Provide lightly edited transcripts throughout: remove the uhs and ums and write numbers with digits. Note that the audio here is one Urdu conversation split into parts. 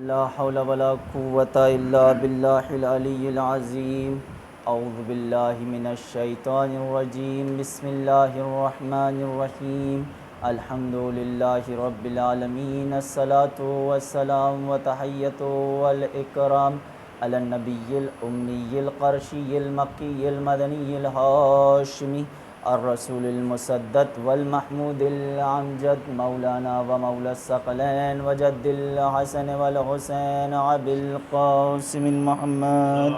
لا حول ولا قوة إلا بالله العلي العظيم. أعوذ بالله من الشيطان الرجيم. بسم الله الرحمن الرحيم. الحمد لله رب العالمين. الصلاة والسلام وتحية والإكرام على النبي الأمي القرشي المكي المدني الهاشمي الرسول المسدد والمحمود الأمجد مولانا ومولى الثقلين وجد الحسن والحسين أبي القاسم محمد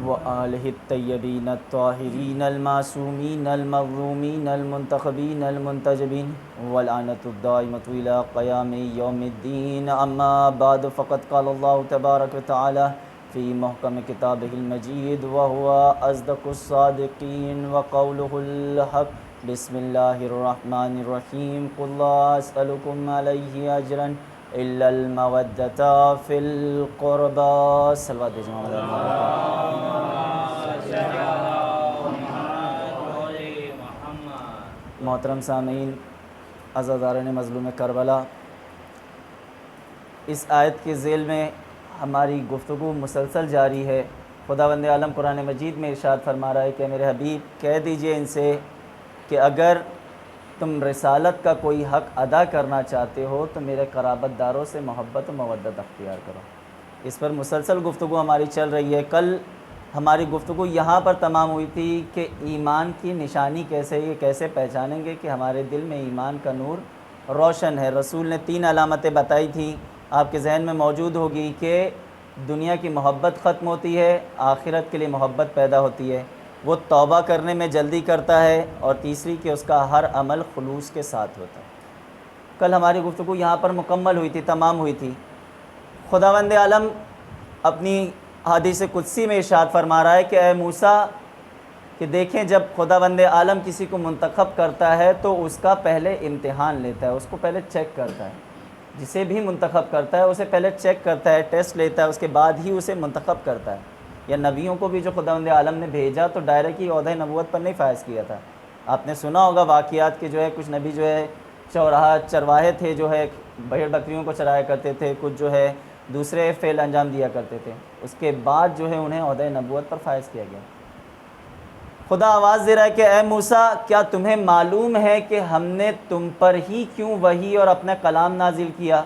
وآله الطيبين الطاهرين المعصومين المظلومين المنتخبين المنتجبين واللعنة الدائمة إلى قيام يوم الدين. أما بعد فقد قال الله تبارك وتعالى في محكم كتابه المجيد وهو أصدق الصادقين وقوله الحق. بسم الله الرحمن الرحيم. قل لا أسألكم عليه أجرا إلا المودة في القربى. صلوات محترم سامعین، عزاداران مظلوم کربلا، اس آیت کے ذیل میں ہماری گفتگو مسلسل جاری ہے. خداوند عالم قرآن مجید میں ارشاد فرما رہا ہے کہ میرے حبیب کہہ دیجئے ان سے کہ اگر تم رسالت کا کوئی حق ادا کرنا چاہتے ہو تو میرے قرابت داروں سے محبت و مودت اختیار کرو. اس پر مسلسل گفتگو ہماری چل رہی ہے. کل ہماری گفتگو یہاں پر تمام ہوئی تھی کہ ایمان کی نشانی کیسے، یہ کیسے پہچانیں گے کہ ہمارے دل میں ایمان کا نور روشن ہے. رسول نے 3 علامتیں بتائی تھیں، آپ کے ذہن میں موجود ہوگی کہ دنیا کی محبت ختم ہوتی ہے، آخرت کے لیے محبت پیدا ہوتی ہے، وہ توبہ کرنے میں جلدی کرتا ہے، اور تیسری کہ اس کا ہر عمل خلوص کے ساتھ ہوتا ہے. کل ہماری گفتگو یہاں پر مکمل ہوئی تھی، تمام ہوئی تھی. خداوند عالم اپنی حدیث قدسی میں ارشاد فرما رہا ہے کہ اے موسیٰ، کہ دیکھیں جب خداوند عالم کسی کو منتخب کرتا ہے تو اس کا پہلے امتحان لیتا ہے، اس کو پہلے چیک کرتا ہے. جسے بھی منتخب کرتا ہے اسے پہلے چیک کرتا ہے، ٹیسٹ لیتا ہے، اس کے بعد ہی اسے منتخب کرتا ہے. یا نبیوں کو بھی جو خداوند عالم نے بھیجا تو ڈائریکٹ ہی عہدہ نبوت پر نہیں فائز کیا تھا. آپ نے سنا ہوگا واقعات کہ جو ہے کچھ نبی جو ہے چرواہے تھے، جو ہے بھیڑ بکریوں کو چرایا کرتے تھے، کچھ جو ہے دوسرے فعل انجام دیا کرتے تھے. اس کے بعد جو ہے انہیں عہدہ نبوت پر فائز کیا گیا. خدا آواز دے رہا ہے کہ اے موسیٰ، کیا تمہیں معلوم ہے کہ ہم نے تم پر ہی کیوں وحی اور اپنا کلام نازل کیا؟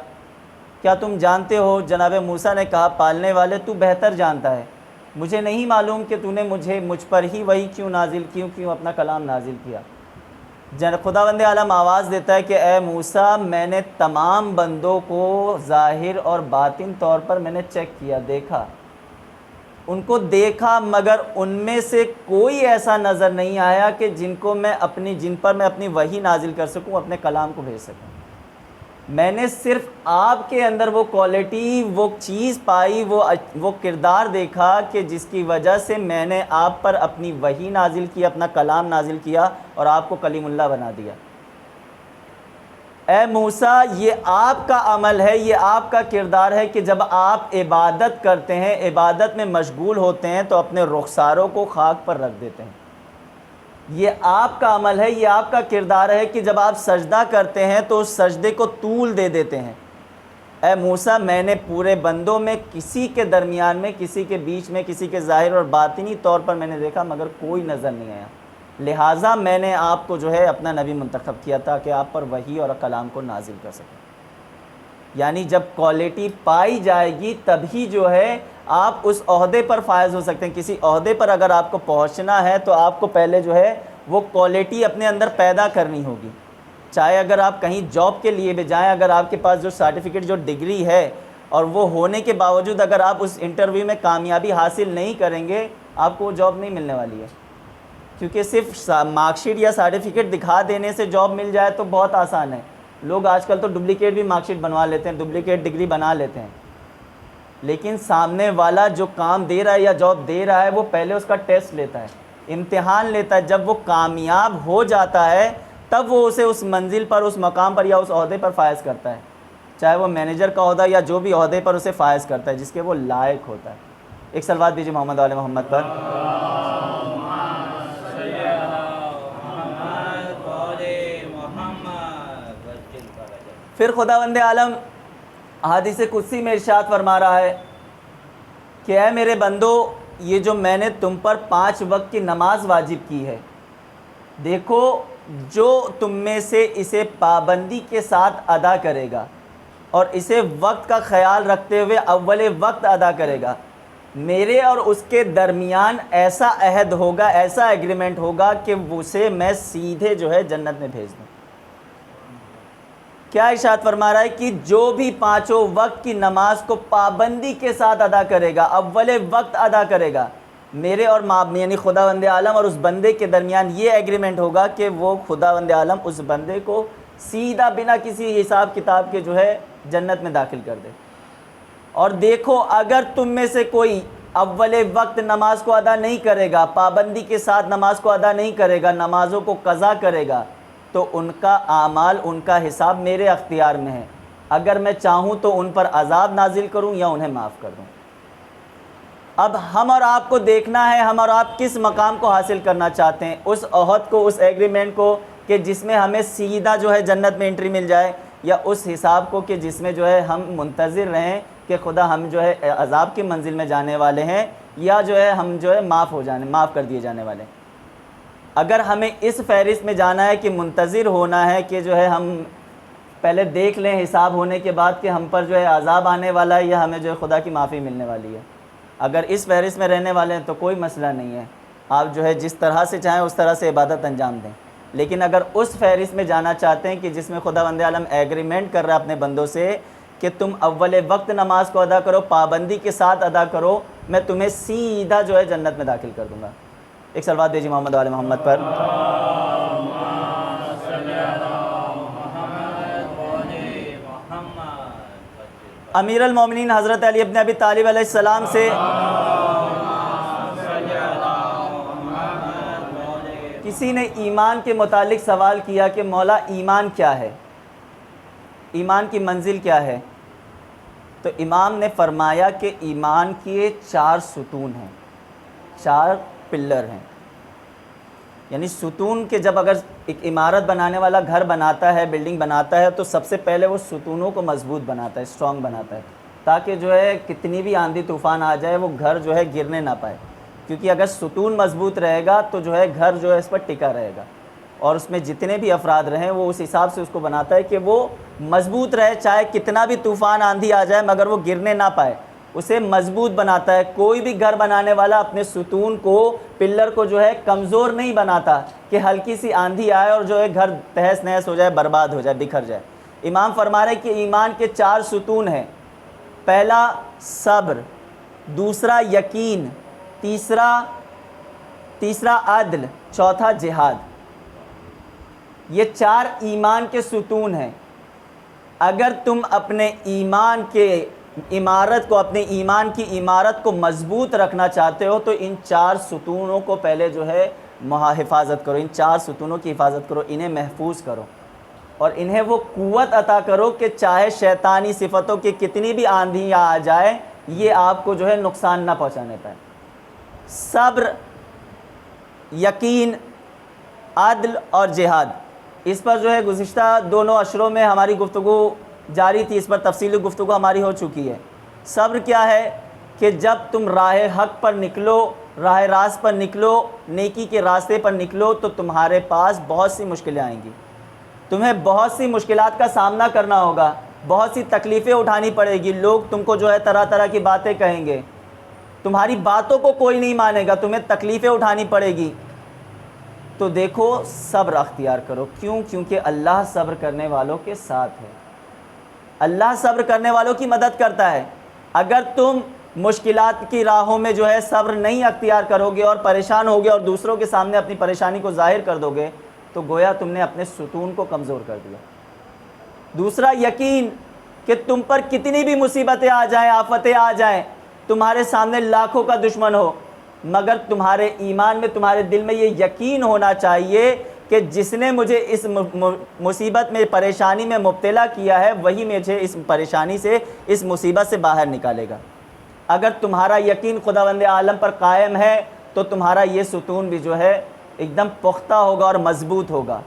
کیا تم جانتے ہو؟ جناب موسیٰ نے کہا پالنے والے تو بہتر جانتا ہے، مجھے نہیں معلوم کہ تو نے مجھ پر ہی وحی کیوں نازل کیوں اپنا کلام نازل کیا. خداوند عالم آواز دیتا ہے کہ اے موسیٰ، میں نے تمام بندوں کو ظاہر اور باطن طور پر میں نے چیک کیا، دیکھا، ان کو دیکھا، مگر ان میں سے کوئی ایسا نظر نہیں آیا کہ جن پر میں اپنی وحی نازل کر سکوں، اپنے کلام کو بھیج سکوں. میں نے صرف آپ کے اندر وہ کوالٹی، وہ چیز پائی، وہ کردار دیکھا کہ جس کی وجہ سے میں نے آپ پر اپنی وحی نازل کی، اپنا کلام نازل کیا اور آپ کو کلیم اللہ بنا دیا. اے موسیٰ، یہ آپ کا عمل ہے، یہ آپ کا کردار ہے کہ جب آپ عبادت کرتے ہیں، عبادت میں مشغول ہوتے ہیں تو اپنے رخساروں کو خاک پر رکھ دیتے ہیں. یہ آپ کا عمل ہے، یہ آپ کا کردار ہے کہ جب آپ سجدہ کرتے ہیں تو اس سجدے کو طول دے دیتے ہیں. اے موسیٰ، میں نے پورے بندوں میں کسی کے درمیان میں، کسی کے بیچ میں، کسی کے ظاہر اور باطنی طور پر میں نے دیکھا مگر کوئی نظر نہیں آیا، لہٰذا میں نے آپ کو جو ہے اپنا نبی منتخب کیا تھا کہ آپ پر وحی اور کلام کو نازل کر سکیں. یعنی جب کوالٹی پائی جائے گی تبھی جو ہے آپ اس عہدے پر فائز ہو سکتے ہیں. کسی عہدے پر اگر آپ کو پہنچنا ہے تو آپ کو پہلے جو ہے وہ کوالٹی اپنے اندر پیدا کرنی ہوگی. چاہے اگر آپ کہیں جاب کے لیے بھی جائیں، اگر آپ کے پاس جو سرٹیفکیٹ، جو ڈگری ہے، اور وہ ہونے کے باوجود اگر آپ اس انٹرویو میں کامیابی حاصل نہیں کریں گے، آپ کو وہ جاب نہیں ملنے والی ہے. کیونکہ صرف مارک شیٹ یا سرٹیفکیٹ دکھا دینے سے جاب مل جائے تو بہت آسان ہے. لوگ آج کل تو ڈپلیکیٹ بھی مارک شیٹ بنوا لیتے ہیں، ڈپلیکیٹ ڈگری بنا لیتے ہیں. لیکن سامنے والا جو کام دے رہا ہے یا جاب دے رہا ہے وہ پہلے اس کا ٹیسٹ لیتا ہے، امتحان لیتا ہے. جب وہ کامیاب ہو جاتا ہے تب وہ اسے اس منزل پر، اس مقام پر یا اس عہدے پر فائز کرتا ہے، چاہے وہ مینیجر کا عہدہ یا جو بھی عہدے پر اسے فائز کرتا ہے جس کے وہ لائق ہوتا ہے. ایک صلوات دیجیے محمد وآل محمد پر. پھر خداوند عالم حدیث قدسی میں ارشاد فرما رہا ہے کہ اے میرے بندو، یہ جو میں نے تم پر 5 وقت کی نماز واجب کی ہے، دیکھو جو تم میں سے اسے پابندی کے ساتھ ادا کرے گا اور اسے وقت کا خیال رکھتے ہوئے اول وقت ادا کرے گا، میرے اور اس کے درمیان ایسا عہد ہوگا، ایسا ایگریمنٹ ہوگا کہ اسے میں سیدھے جو ہے جنت میں بھیج دوں۔ کیا ارشاد فرما رہا ہے کہ جو بھی 5 وقت کی نماز کو پابندی کے ساتھ ادا کرے گا، اول وقت ادا کرے گا، میرے اور یعنی خداوند عالم اور اس بندے کے درمیان یہ ایگریمنٹ ہوگا کہ وہ خداوند عالم اس بندے کو سیدھا بنا کسی حساب کتاب کے جو ہے جنت میں داخل کر دے۔ اور دیکھو اگر تم میں سے کوئی اول وقت نماز کو ادا نہیں کرے گا، پابندی کے ساتھ نماز کو ادا نہیں کرے گا، نمازوں کو قضا کرے گا، تو ان کا اعمال، ان کا حساب میرے اختیار میں ہے، اگر میں چاہوں تو ان پر عذاب نازل کروں یا انہیں معاف کر دوں۔ اب ہم اور آپ کو دیکھنا ہے ہم اور آپ کس مقام کو حاصل کرنا چاہتے ہیں، اس عہد کو، اس ایگریمنٹ کو کہ جس میں ہمیں سیدھا جو ہے جنت میں انٹری مل جائے، یا اس حساب کو کہ جس میں جو ہے ہم منتظر رہیں کہ خدا ہم جو ہے عذاب کی منزل میں جانے والے ہیں، یا جو ہے ہم جو ہے معاف کر دیے جانے والے ہیں۔ اگر ہمیں اس فہرست میں جانا ہے کہ منتظر ہونا ہے کہ جو ہے ہم پہلے دیکھ لیں حساب ہونے کے بعد کہ ہم پر جو ہے عذاب آنے والا ہے یا ہمیں جو ہے خدا کی معافی ملنے والی ہے، اگر اس فہرست میں رہنے والے ہیں تو کوئی مسئلہ نہیں ہے، آپ جو ہے جس طرح سے چاہیں اس طرح سے عبادت انجام دیں۔ لیکن اگر اس فہرست میں جانا چاہتے ہیں کہ جس میں خداوند عالم ایگریمنٹ کر رہا ہے اپنے بندوں سے کہ تم اول وقت نماز کو ادا کرو، پابندی کے ساتھ ادا کرو، میں تمہیں سیدھا جو ہے جنت میں داخل کر دوں گا۔ ایک صلوات دیجیے محمد و آل محمد پر۔ امیر المومنین حضرت علی ابن ابی طالب علیہ السلام سے کسی نے ایمان کے متعلق سوال کیا کہ مولا ایمان کیا ہے، ایمان کی منزل کیا ہے؟ تو امام نے فرمایا کہ ایمان کے 4 ستون ہیں، 4 پلر ہیں۔ یعنی ستون کے جب اگر ایک عمارت بنانے والا گھر بناتا ہے، بلڈنگ بناتا ہے، تو سب سے پہلے وہ ستونوں کو مضبوط بناتا ہے، اسٹرانگ بناتا ہے، تاکہ جو ہے کتنی بھی آندھی طوفان آ جائے وہ گھر جو ہے گرنے نہ پائے، کیونکہ اگر ستون مضبوط رہے گا تو جو ہے گھر جو ہے اس پر ٹکا رہے گا، اور اس میں جتنے بھی افراد رہیں وہ اس حساب سے اس کو بناتا ہے کہ وہ مضبوط رہے، چاہے کتنا بھی طوفان آندھی آ جائے مگر وہ گرنے نہ پائے، اسے مضبوط بناتا ہے۔ کوئی بھی گھر بنانے والا اپنے ستون کو، پلر کو جو ہے کمزور نہیں بناتا کہ ہلکی سی آندھی آئے اور جو ہے گھر تہس نہس ہو جائے، برباد ہو جائے، بکھر جائے۔ امام فرما رہے ہیں کہ ایمان کے 4 ستون ہیں، پہلا صبر، دوسرا یقین، تیسرا عدل، چوتھا جہاد۔ یہ 4 ایمان کے ستون ہیں۔ اگر تم اپنے ایمان کے عمارت کو، اپنے ایمان کی عمارت کو مضبوط رکھنا چاہتے ہو تو ان 4 ستونوں کو پہلے جو ہے حفاظت کرو، ان 4 ستونوں کی حفاظت کرو، انہیں محفوظ کرو اور انہیں وہ قوت عطا کرو کہ چاہے شیطانی صفتوں کی کتنی بھی آندھیاں آ جائے یہ آپ کو جو ہے نقصان نہ پہنچانے پائے۔ صبر، یقین، عدل اور جہاد، اس پر جو ہے گزشتہ دونوں اشروں میں ہماری گفتگو جاری تھی، اس پر تفصیلی گفتگو ہماری ہو چکی ہے۔ صبر کیا ہے کہ جب تم راہ حق پر نکلو، راہ راست پر نکلو، نیکی کے راستے پر نکلو تو تمہارے پاس بہت سی مشکلیں آئیں گی، تمہیں بہت سی مشکلات کا سامنا کرنا ہوگا، بہت سی تکلیفیں اٹھانی پڑے گی، لوگ تم کو جو ہے طرح طرح کی باتیں کہیں گے، تمہاری باتوں کو کوئی نہیں مانے گا، تمہیں تکلیفیں اٹھانی پڑے گی، تو دیکھو صبر اختیار کرو۔ کیوں؟ کیونکہ اللہ صبر کرنے والوں کے ساتھ ہے، اللہ صبر کرنے والوں کی مدد کرتا ہے۔ اگر تم مشکلات کی راہوں میں جو ہے صبر نہیں اختیار کرو گے اور پریشان ہوگے اور دوسروں کے سامنے اپنی پریشانی کو ظاہر کر دو گے تو گویا تم نے اپنے ستون کو کمزور کر دیا۔ دوسرا یقین، کہ تم پر کتنی بھی مصیبتیں آ جائیں، آفتیں آ جائیں، تمہارے سامنے لاکھوں کا دشمن ہو، مگر تمہارے ایمان میں، تمہارے دل میں یہ یقین ہونا چاہیے کہ جس نے مجھے اس مصیبت میں، پریشانی میں مبتلا کیا ہے وہی مجھے اس پریشانی سے، اس مصیبت سے باہر نکالے گا۔ اگر تمہارا یقین خداوند عالم پر قائم ہے تو تمہارا یہ ستون بھی جو ہے ایک دم پختہ ہوگا اور مضبوط ہوگا۔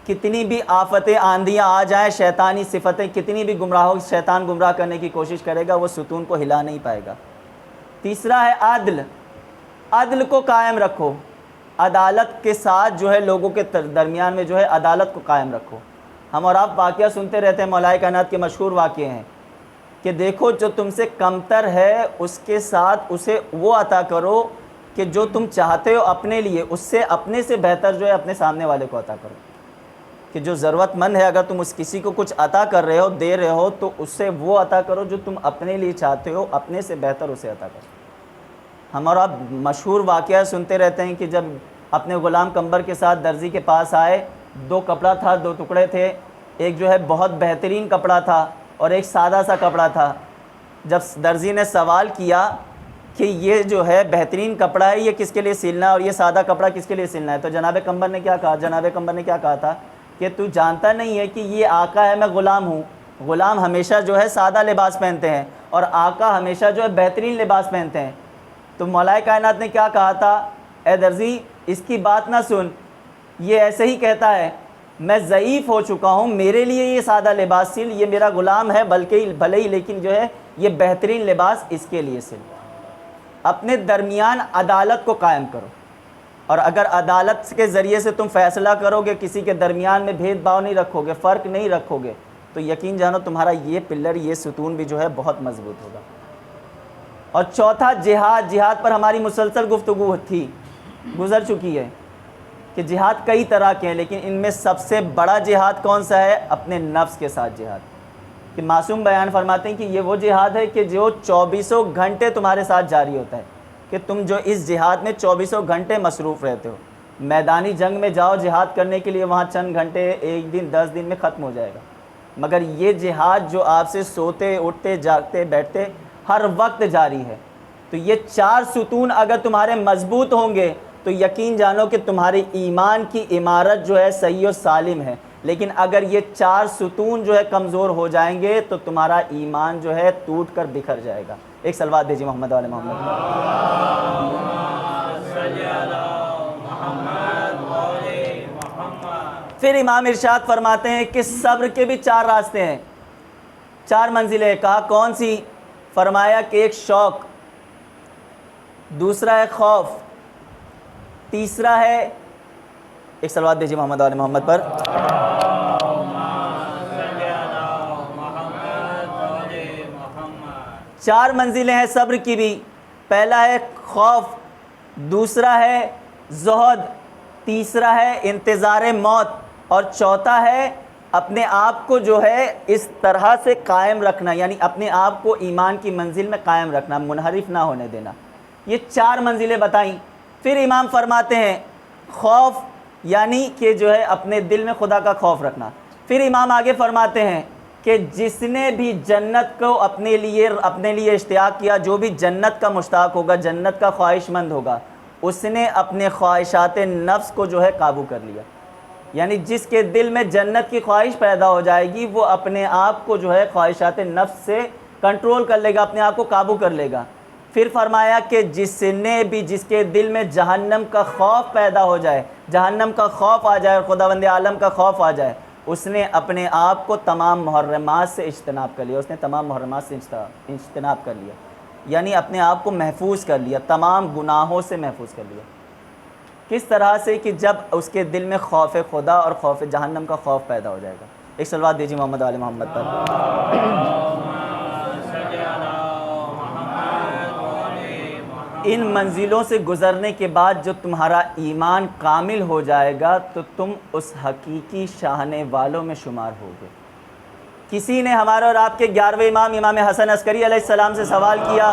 کتنی بھی آفتیں آندیاں آ جائیں، شیطانی صفتیں کتنی بھی گمراہوں، شیطان گمراہ کرنے کی کوشش کرے گا، وہ ستون کو ہلا نہیں پائے گا۔ تیسرا ہے عدل، عدل کو قائم رکھو، عدالت کے ساتھ جو ہے لوگوں کے درمیان میں جو ہے عدالت کو قائم رکھو۔ ہم اور آپ واقعہ سنتے رہتے ہیں، مولا کائنات کے مشہور واقعے ہیں کہ دیکھو جو تم سے کمتر ہے اس کے ساتھ اسے وہ عطا کرو کہ جو تم چاہتے ہو اپنے لیے، اس سے اپنے سے بہتر جو ہے اپنے سامنے والے کو عطا کرو۔ کہ جو ضرورت مند ہے، اگر تم اس کسی کو کچھ عطا کر رہے ہو، دے رہے ہو، تو اس سے وہ عطا کرو جو تم اپنے لیے چاہتے ہو، اپنے سے بہتر اسے عطا کرو۔ ہم اور آپ مشہور واقعہ سنتے رہتے ہیں کہ جب اپنے غلام قمبر کے ساتھ درزی کے پاس آئے، 2 کپڑا تھا، 2 ٹکڑے تھے، ایک جو ہے بہت بہترین کپڑا تھا اور ایک سادہ سا کپڑا تھا۔ جب درزی نے سوال کیا کہ یہ جو ہے بہترین کپڑا ہے یہ کس کے لیے سلنا ہے اور یہ سادہ کپڑا کس کے لیے سلنا ہے، تو جناب قمبر نے کیا کہا؟ جناب قمبر نے کیا کہا تھا کہ تو جانتا نہیں ہے کہ یہ آقا ہے، میں غلام ہوں۔ غلام ہمیشہ جو ہے سادہ لباس پہنتے ہیں اور آقا ہمیشہ جو ہے بہترین لباس پہنتے ہیں۔ تو مولا کائنات نے کیا کہا تھا؟ اے درزی اس کی بات نہ سن، یہ ایسے ہی کہتا ہے، میں ضعیف ہو چکا ہوں، میرے لیے یہ سادہ لباس سل، یہ میرا غلام ہے بلکہ بھلے ہی لیکن جو ہے یہ بہترین لباس اس کے لیے سل۔ اپنے درمیان عدالت کو قائم کرو، اور اگر عدالت کے ذریعے سے تم فیصلہ کرو گے، کسی کے درمیان میں بھید بھاؤ نہیں رکھو گے، فرق نہیں رکھو گے، تو یقین جانو تمہارا یہ پلر، یہ ستون بھی جو ہے بہت مضبوط ہوگا۔ اور چوتھا جہاد، جہاد پر ہماری مسلسل گفتگو تھی، گزر چکی ہے کہ جہاد کئی طرح کے ہیں، لیکن ان میں سب سے بڑا جہاد کون سا ہے؟ اپنے نفس کے ساتھ جہاد۔ کہ معصوم بیان فرماتے ہیں کہ یہ وہ جہاد ہے کہ جو 24 گھنٹے تمہارے ساتھ جاری ہوتا ہے، کہ تم جو اس جہاد میں 24 گھنٹے مصروف رہتے ہو۔ میدانی جنگ میں جاؤ جہاد کرنے کے لیے، وہاں چند گھنٹے، 1 دن 10 دن میں ختم ہو جائے گا، مگر یہ جہاد جو آپ سے سوتے اٹھتے جاگتے بیٹھتے ہر وقت جاری ہے۔ تو یہ 4 ستون اگر تمہارے مضبوط ہوں گے تو یقین جانو کہ تمہاری ایمان کی عمارت جو ہے صحیح و سالم ہے، لیکن اگر یہ 4 ستون جو ہے کمزور ہو جائیں گے تو تمہارا ایمان جو ہے ٹوٹ کر بکھر جائے گا۔ ایک صلوات دیجیے محمد والے محمد۔ پھر امام ارشاد فرماتے ہیں کہ صبر کے بھی 4 راستے ہیں، 4 منزلیں۔ کہا کون سی؟ فرمایا کہ ایک شوق، دوسرا ہے خوف، تیسرا ہے، ایک صلوات دیجیے محمد والے محمد پر۔ 4 منزلیں ہیں صبر کی بھی۔ پہلا ہے خوف، دوسرا ہے زہد، تیسرا ہے انتظار موت، اور چوتھا ہے اپنے آپ کو جو ہے اس طرح سے قائم رکھنا، یعنی اپنے آپ کو ایمان کی منزل میں قائم رکھنا، منحرف نہ ہونے دینا۔ یہ 4 منزلیں بتائیں۔ پھر امام فرماتے ہیں خوف یعنی کہ جو ہے اپنے دل میں خدا کا خوف رکھنا۔ پھر امام آگے فرماتے ہیں کہ جس نے بھی جنت کو اپنے لیے اشتیاق کیا، جو بھی جنت کا مشتاق ہوگا، جنت کا خواہش مند ہوگا، اس نے اپنے خواہشات نفس کو جو ہے قابو کر لیا۔ یعنی جس کے دل میں جنت کی خواہش پیدا ہو جائے گی، وہ اپنے آپ کو جو ہے خواہشات نفس سے کنٹرول کر لے گا، اپنے آپ کو قابو کر لے گا۔ پھر فرمایا کہ جس کے دل میں جہنم کا خوف پیدا ہو جائے، جہنم کا خوف آ جائے اور خداوند عالم کا خوف آ جائے، اس نے اپنے آپ کو تمام محرمات سے اجتناب کر لیا، اس نے تمام محرمات سے اجتناب کر لیا، یعنی اپنے آپ کو محفوظ کر لیا، تمام گناہوں سے محفوظ کر لیا۔ کس طرح سے؟ کہ جب اس کے دل میں خوف خدا اور خوف جہنم کا خوف پیدا ہو جائے گا۔ ایک صلوات دیجیے محمد آل محمد پر۔ ان منزلوں سے گزرنے کے بعد جو تمہارا ایمان کامل ہو جائے گا تو تم اس حقیقی شاہنے والوں میں شمار ہوگے۔ کسی نے ہمارے اور آپ کے 11ویں امام امام حسن عسکری علیہ السلام سے سوال کیا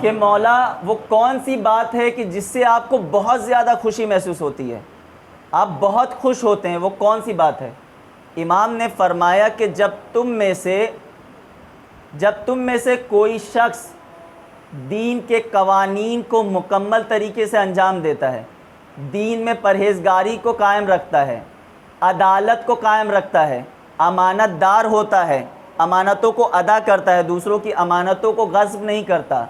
کہ مولا وہ کون سی بات ہے کہ جس سے آپ کو بہت زیادہ خوشی محسوس ہوتی ہے، آپ بہت خوش ہوتے ہیں، وہ کون سی بات ہے؟ امام نے فرمایا کہ جب تم میں سے کوئی شخص دین کے قوانین کو مکمل طریقے سے انجام دیتا ہے، دین میں پرہیزگاری کو قائم رکھتا ہے، عدالت کو قائم رکھتا ہے، امانت دار ہوتا ہے، امانتوں کو ادا کرتا ہے، دوسروں کی امانتوں کو غصب نہیں کرتا،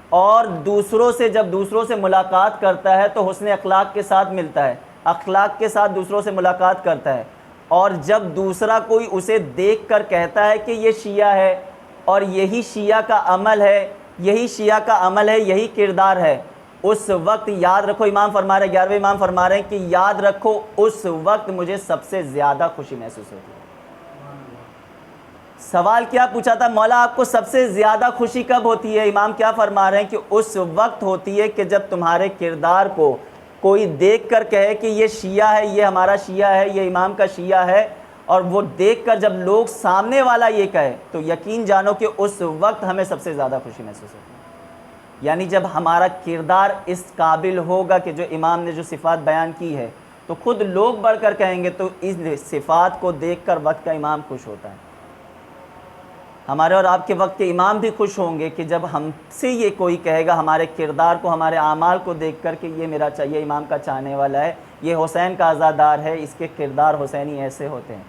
اور دوسروں سے جب دوسروں سے ملاقات کرتا ہے تو حسن اخلاق کے ساتھ ملتا ہے، اخلاق کے ساتھ دوسروں سے ملاقات کرتا ہے، اور جب دوسرا کوئی اسے دیکھ کر کہتا ہے کہ یہ شیعہ ہے اور یہی شیعہ کا عمل ہے، یہی شیعہ کا عمل ہے، یہی کردار ہے، اس وقت یاد رکھو، امام فرما رہے ہیں، 11ویں امام فرما رہے ہیں کہ یاد رکھو اس وقت مجھے سب سے زیادہ خوشی محسوس ہوتی ہے۔ سوال کیا پوچھا تھا؟ مولا آپ کو سب سے زیادہ خوشی کب ہوتی ہے؟ امام کیا فرما رہے ہیں کہ اس وقت ہوتی ہے کہ جب تمہارے کردار کو کوئی دیکھ کر کہے کہ یہ شیعہ ہے، یہ ہمارا شیعہ ہے، یہ امام کا شیعہ ہے، اور وہ دیکھ کر جب لوگ سامنے والا یہ کہے تو یقین جانو کہ اس وقت ہمیں سب سے زیادہ خوشی محسوس ہوتی ہے۔ یعنی جب ہمارا کردار اس قابل ہوگا کہ جو امام نے جو صفات بیان کی ہے تو خود لوگ بڑھ کر کہیں گے، تو اس صفات کو دیکھ کر وقت کا امام خوش ہوتا ہے۔ ہمارے اور آپ کے وقت کے امام بھی خوش ہوں گے کہ جب ہم سے یہ کوئی کہے گا ہمارے کردار کو، ہمارے اعمال کو دیکھ کر کہ یہ میرا چاہیے، امام کا چاہنے والا ہے، یہ حسین کا عزادار ہے، اس کے کردار حسینی ایسے ہوتے ہیں،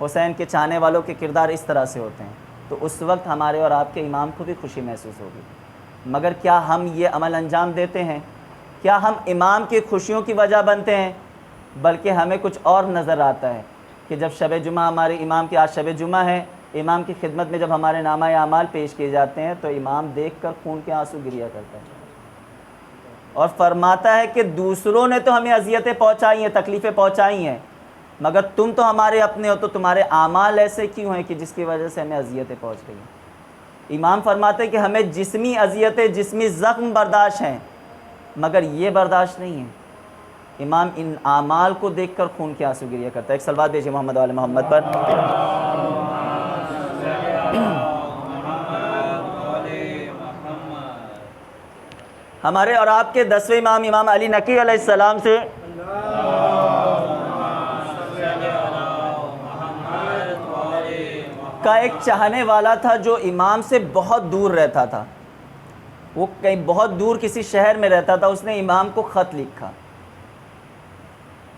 حسین کے چاہنے والوں کے کردار اس طرح سے ہوتے ہیں، تو اس وقت ہمارے اور آپ کے امام کو بھی خوشی محسوس ہوگی۔ مگر کیا ہم یہ عمل انجام دیتے ہیں؟ کیا ہم امام کی خوشیوں کی وجہ بنتے ہیں؟ بلکہ ہمیں کچھ اور نظر آتا ہے کہ جب شب جمعہ ہمارے امام کی، آج شب جمعہ ہے، امام کی خدمت میں جب ہمارے نامہ اعمال پیش کیے جاتے ہیں تو امام دیکھ کر خون کے آنسو گریا کرتا ہے اور فرماتا ہے کہ دوسروں نے تو ہمیں اذیتیں پہنچائی ہیں، تکلیفیں پہنچائی ہیں، مگر تم تو ہمارے اپنے ہو، تو تمہارے اعمال ایسے کیوں ہیں کہ جس کی وجہ سے ہمیں اذیتیں پہنچ گئی ہیں۔ امام فرماتے ہیں کہ ہمیں جسمی اذیتیں، جسمی زخم برداشت ہیں، مگر یہ برداشت نہیں ہے۔ امام ان اعمال کو دیکھ کر خون کے آنسو گریا کرتا ہے۔ ایک صلوات بھیجیے محمد وعلی محمد پر۔ ہمارے اور آپ کے 10ویں امام، امام علی نقی علیہ السلام سے کا ایک چاہنے والا تھا جو امام سے بہت دور رہتا تھا، وہ کہیں بہت دور کسی شہر میں رہتا تھا۔ اس نے امام کو خط لکھا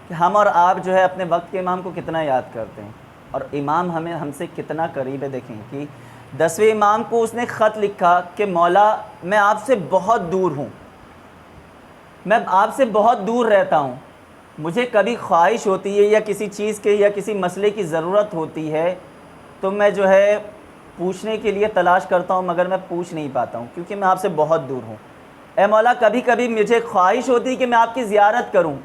کہ ہم اور آپ جو ہے اپنے وقت کے امام کو کتنا یاد کرتے ہیں اور امام ہم سے کتنا قریب ہے۔ دیکھیں کہ 10ویں امام کو اس نے خط لکھا کہ مولا میں آپ سے بہت دور ہوں، میں آپ سے بہت دور رہتا ہوں، مجھے کبھی خواہش ہوتی ہے یا کسی چیز کے یا کسی مسئلے کی ضرورت ہوتی ہے تو میں جو ہے پوچھنے کے لیے تلاش کرتا ہوں، مگر میں پوچھ نہیں پاتا ہوں کیونکہ میں آپ سے بہت دور ہوں۔ اے مولا کبھی کبھی مجھے خواہش ہوتی ہے کہ میں آپ کی زیارت کروں،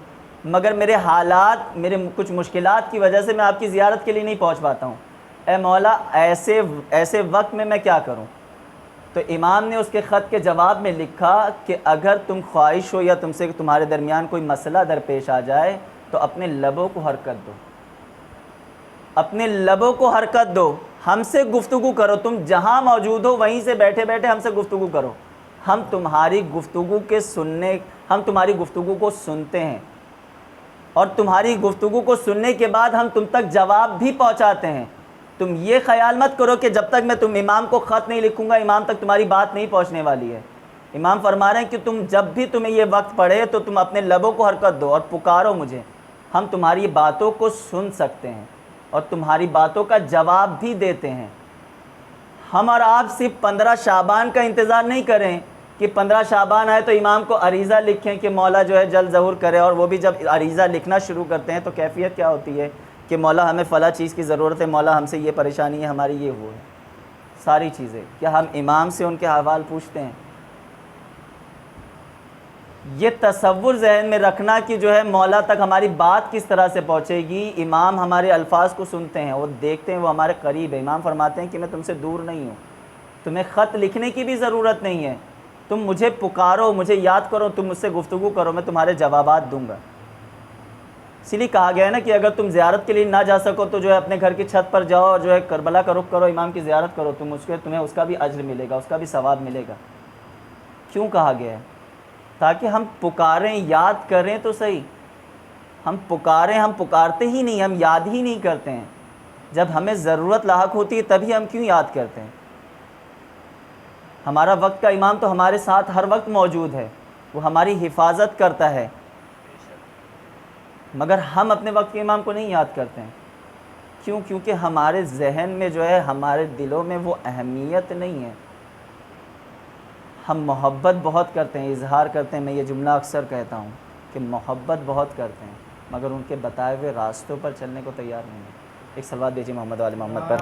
مگر میرے حالات، میرے کچھ مشکلات کی وجہ سے میں آپ کی زیارت کے لیے نہیں پہنچ پاتا ہوں۔ اے مولا ایسے وقت میں کیا کروں؟ تو امام نے اس کے خط کے جواب میں لکھا کہ اگر تم خواہش ہو یا تمہارے درمیان کوئی مسئلہ درپیش آ جائے تو اپنے لبوں کو حرکت دو، اپنے لبوں کو حرکت دو، ہم سے گفتگو کرو، تم جہاں موجود ہو وہیں سے بیٹھے بیٹھے ہم سے گفتگو کرو، ہم تمہاری گفتگو کو سنتے ہیں اور تمہاری گفتگو کو سننے کے بعد ہم تم تک جواب بھی پہنچاتے ہیں۔ تم یہ خیال مت کرو کہ جب تک میں تم امام کو خط نہیں لکھوں گا امام تک تمہاری بات نہیں پہنچنے والی ہے۔ امام فرما رہے ہیں کہ تم جب بھی تمہیں یہ وقت پڑے تو تم اپنے لبوں کو حرکت دو اور پکارو مجھے، ہم تمہاری باتوں کو سن سکتے ہیں اور تمہاری باتوں کا جواب بھی دیتے ہیں۔ ہم اور آپ صرف 15 شعبان کا انتظار نہیں کریں کہ 15 شعبان آئے تو امام کو عریضہ لکھیں کہ مولا جو ہے جلد ظہور کرے، اور وہ بھی جب عریضہ لکھنا شروع کرتے ہیں تو کیفیت کیا ہوتی ہے کہ مولا ہمیں فلاں چیز کی ضرورت ہے، مولا ہم سے یہ پریشانی ہے، ہماری یہ وہ ہے، ساری چیزیں۔ کیا ہم امام سے ان کے احوال پوچھتے ہیں؟ یہ تصور ذہن میں رکھنا کہ جو ہے مولا تک ہماری بات کس طرح سے پہنچے گی۔ امام ہمارے الفاظ کو سنتے ہیں، وہ دیکھتے ہیں، وہ ہمارے قریب ہے۔ امام فرماتے ہیں کہ میں تم سے دور نہیں ہوں، تمہیں خط لکھنے کی بھی ضرورت نہیں ہے، تم مجھے پکارو، مجھے یاد کرو، تم مجھ سے گفتگو کرو، میں تمہارے جوابات دوں گا۔ اسی لیے کہا گیا ہے نا کہ اگر تم زیارت کے لیے نہ جا سکو تو جو ہے اپنے گھر کی چھت پر جاؤ اور جو ہے کربلا کا رخ کرو، امام کی زیارت کرو، تمہیں اس کا بھی اجر ملے گا، اس کا بھی ثواب ملے گا۔ کیوں کہا گیا ہے؟ تاکہ ہم پکاریں، یاد کریں تو صحیح۔ ہم پکارتے ہی نہیں، ہم یاد ہی نہیں کرتے ہیں۔ جب ہمیں ضرورت لاحق ہوتی ہے تبھی ہم کیوں یاد کرتے ہیں؟ ہمارا وقت کا امام تو ہمارے ساتھ ہر وقت موجود ہے، وہ ہماری حفاظت کرتا ہے، مگر ہم اپنے وقت کے امام کو نہیں یاد کرتے ہیں۔ کیوں؟ کیونکہ ہمارے ذہن میں جو ہے، ہمارے دلوں میں وہ اہمیت نہیں ہے۔ ہم محبت بہت کرتے ہیں، اظہار کرتے ہیں، میں یہ جملہ اکثر کہتا ہوں کہ محبت بہت کرتے ہیں مگر ان کے بتائے ہوئے راستوں پر چلنے کو تیار نہیں ہیں۔ ایک صلوات دیجیے محمد وآل محمد پر۔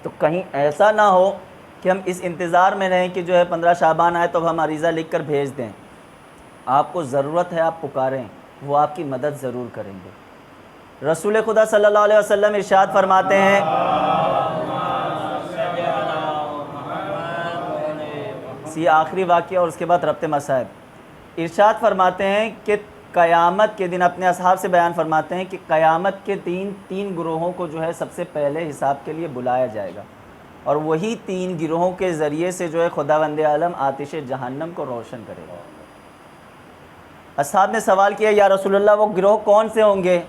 تو کہیں ایسا نہ ہو کہ ہم اس انتظار میں رہیں کہ جو ہے 15 شعبان آئے تو ہم عریضہ لکھ کر بھیج دیں۔ آپ کو ضرورت ہے، آپ پکاریں، وہ آپ کی مدد ضرور کریں گے۔ رسول خدا صلی اللہ علیہ وسلم ارشاد فرماتے ہیں، یہ آخری واقعہ اور اس کے بعد ربط مصائب، ارشاد فرماتے ہیں کہ قیامت کے دن اپنے اصحاب سے بیان فرماتے ہیں کہ قیامت کے تین گروہوں کو جو ہے سب سے پہلے حساب کے لیے بلایا جائے گا، اور وہی 3 گروہوں کے ذریعے سے جو ہے خداوند عالم آتش جہنم کو روشن کرے گا۔ اصحاب نے سوال کیا، یا رسول اللہ وہ گروہ کون سے ہوں گے؟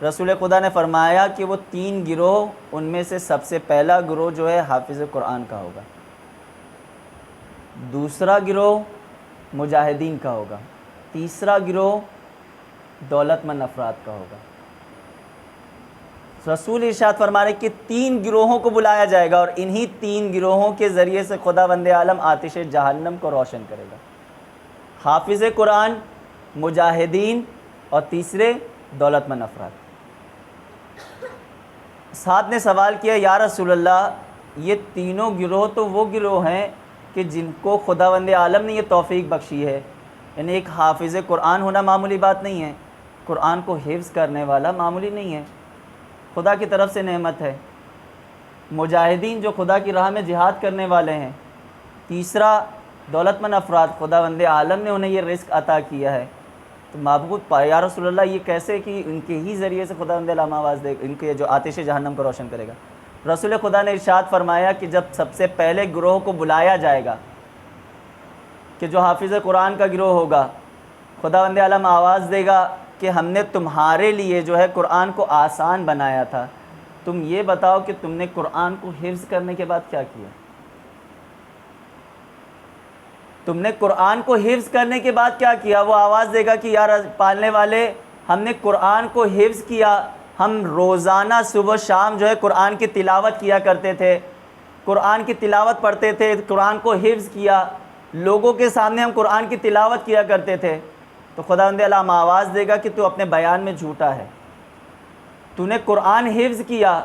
رسول خدا نے فرمایا کہ وہ 3 گروہ، ان میں سے سب سے پہلا گروہ جو ہے حافظ قرآن کا ہوگا، دوسرا گروہ مجاہدین کا ہوگا، تیسرا گروہ دولت مند افراد کا ہوگا۔ رسول ارشاد فرما رہے کہ 3 گروہوں کو بلایا جائے گا، اور انہی 3 گروہوں کے ذریعے سے خداوند عالم آتش جہنم کو روشن کرے گا۔ حافظ قرآن، مجاہدین، اور تیسرے دولت مند افراد۔ ساتھ نے سوال کیا، یا رسول اللہ یہ تینوں گروہ تو وہ گروہ ہیں کہ جن کو خداوند عالم نے یہ توفیق بخشی ہے، یعنی ایک حافظ قرآن ہونا معمولی بات نہیں ہے، قرآن کو حفظ کرنے والا معمولی نہیں ہے، خدا کی طرف سے نعمت ہے۔ مجاہدین جو خدا کی راہ میں جہاد کرنے والے ہیں، تیسرا دولت مند افراد، خداوند عالم نے انہیں یہ رزق عطا کیا ہے۔ تو معبود یا رسول اللہ یہ کیسے کہ ان کے ہی ذریعے سے خداوند عالم آواز دے، ان کے جو آتش جہنم کو روشن کرے گا۔ رسول خدا نے ارشاد فرمایا کہ جب سب سے پہلے گروہ کو بلایا جائے گا کہ جو حافظ قرآن کا گروہ ہوگا، خداوند عالم آواز دے گا کہ ہم نے تمہارے لیے جو ہے قرآن کو آسان بنایا تھا، تم یہ بتاؤ کہ تم نے قرآن کو حفظ کرنے کے بعد کیا کیا؟ تم نے قرآن کو حفظ کرنے کے بعد کیا کیا؟ وہ آواز دے گا کہ یار پالنے والے، ہم نے قرآن کو حفظ کیا، ہم روزانہ صبح و شام جو ہے قرآن کی تلاوت کیا کرتے تھے، قرآن کی تلاوت پڑھتے تھے، قرآن کو حفظ کیا، لوگوں کے سامنے ہم قرآن کی تلاوت کیا کرتے تھے۔ تو خداوند عالم آواز دے گا کہ تو اپنے بیان میں جھوٹا ہے، تو نے قرآن حفظ کیا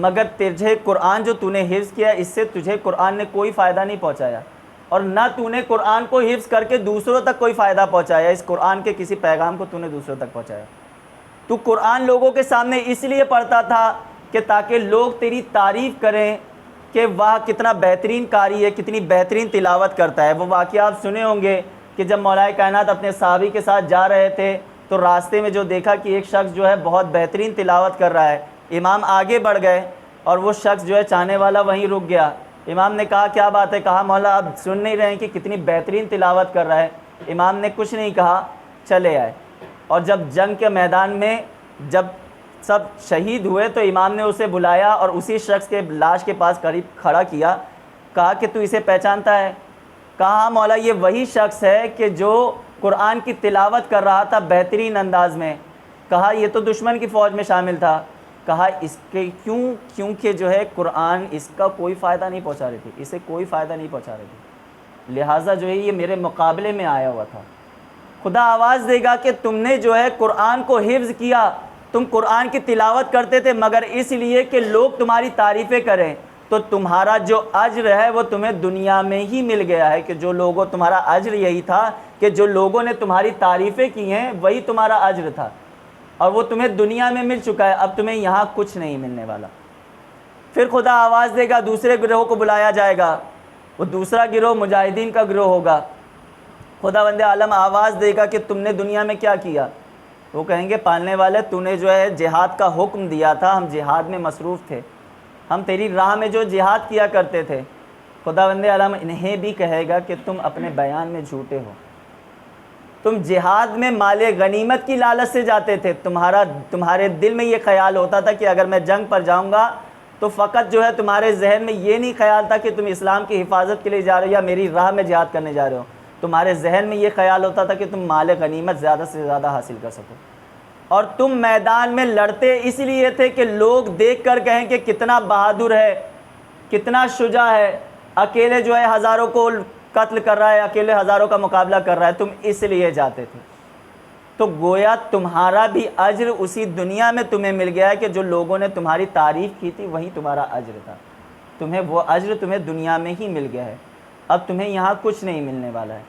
مگر تجھے قرآن جو تو نے حفظ کیا اس سے تجھے قرآن نے کوئی فائدہ نہیں پہنچایا، اور نہ تو نے قرآن کو حفظ کر کے دوسروں تک کوئی فائدہ پہنچایا، اس قرآن کے کسی پیغام کو تو نے دوسروں تک پہنچایا۔ تو قرآن لوگوں کے سامنے اس لیے پڑھتا تھا کہ تاکہ لوگ تیری تعریف کریں کہ واہ کتنا بہترین قاری ہے، کتنی بہترین تلاوت کرتا ہے۔ وہ واقعہ آپ سنے ہوں گے کہ جب مولا کائنات اپنے صحابی کے ساتھ جا رہے تھے تو راستے میں جو دیکھا کہ ایک شخص جو ہے بہت بہترین تلاوت کر رہا ہے، امام آگے بڑھ گئے اور وہ شخص جو ہے چاہنے والا وہیں رک گیا۔ امام نے کہا کیا بات ہے؟ کہا مولا آپ سن نہیں رہے ہیں کہ کتنی بہترین تلاوت کر رہا ہے؟ امام نے کچھ نہیں کہا، چلے آئے، اور جب جنگ کے میدان میں جب سب شہید ہوئے تو امام نے اسے بلایا اور اسی شخص کے لاش کے پاس قریب کھڑا کیا، کہا کہ تو اسے پہچانتا ہے؟ کہا مولا یہ وہی شخص ہے کہ جو قرآن کی تلاوت کر رہا تھا بہترین انداز میں۔ کہا یہ تو دشمن کی فوج میں شامل تھا۔ کہا اس کے کیونکہ جو ہے قرآن اس کا کوئی فائدہ نہیں پہنچا رہی تھی، اسے کوئی فائدہ نہیں پہنچا رہی تھی، لہٰذا جو ہے یہ میرے مقابلے میں آیا ہوا تھا۔ خدا آواز دے گا کہ تم نے جو ہے قرآن کو حفظ کیا، تم قرآن کی تلاوت کرتے تھے مگر اس لیے کہ لوگ تمہاری تعریفیں کریں، تو تمہارا جو اجر ہے وہ تمہیں دنیا میں ہی مل گیا ہے، کہ جو لوگوں تمہارا اجر یہی تھا کہ جو لوگوں نے تمہاری تعریفیں کی ہیں وہی تمہارا اجر تھا، اور وہ تمہیں دنیا میں مل چکا ہے، اب تمہیں یہاں کچھ نہیں ملنے والا۔ پھر خدا آواز دے گا، دوسرے گروہ کو بلایا جائے گا، وہ دوسرا گروہ مجاہدین کا گروہ ہوگا۔ خداوند عالم آواز دے گا کہ تم نے دنیا میں کیا کیا؟ وہ کہیں گے پالنے والے تو نے جو ہے جہاد کا حکم دیا تھا، ہم جہاد میں مصروف تھے، ہم تیری راہ میں جو جہاد کیا کرتے تھے۔ خداوند عالم انہیں بھی کہے گا کہ تم اپنے بیان میں جھوٹے ہو، تم جہاد میں مال غنیمت کی لالچ سے جاتے تھے، تمہارے دل میں یہ خیال ہوتا تھا کہ اگر میں جنگ پر جاؤں گا تو فقط جو ہے تمہارے ذہن میں یہ نہیں خیال تھا کہ تم اسلام کی حفاظت کے لیے جا رہے ہو یا میری راہ میں جہاد کرنے جا رہے ہو، تمہارے ذہن میں یہ خیال ہوتا تھا کہ تم مال غنیمت زیادہ سے زیادہ حاصل کر سکو۔ اور تم میدان میں لڑتے اس لیے تھے کہ لوگ دیکھ کر کہیں کہ کتنا بہادر ہے، کتنا شجاع ہے، اکیلے جو ہے ہزاروں کو قتل کر رہا ہے، اکیلے ہزاروں کا مقابلہ کر رہا ہے، تم اس لیے جاتے تھے۔ تو گویا تمہارا بھی اجر اسی دنیا میں تمہیں مل گیا ہے کہ جو لوگوں نے تمہاری تعریف کی تھی وہی تمہارا اجر تھا، تمہیں وہ اجر تمہیں دنیا میں ہی مل گیا ہے، اب تمہیں یہاں کچھ نہیں ملنے والا ہے۔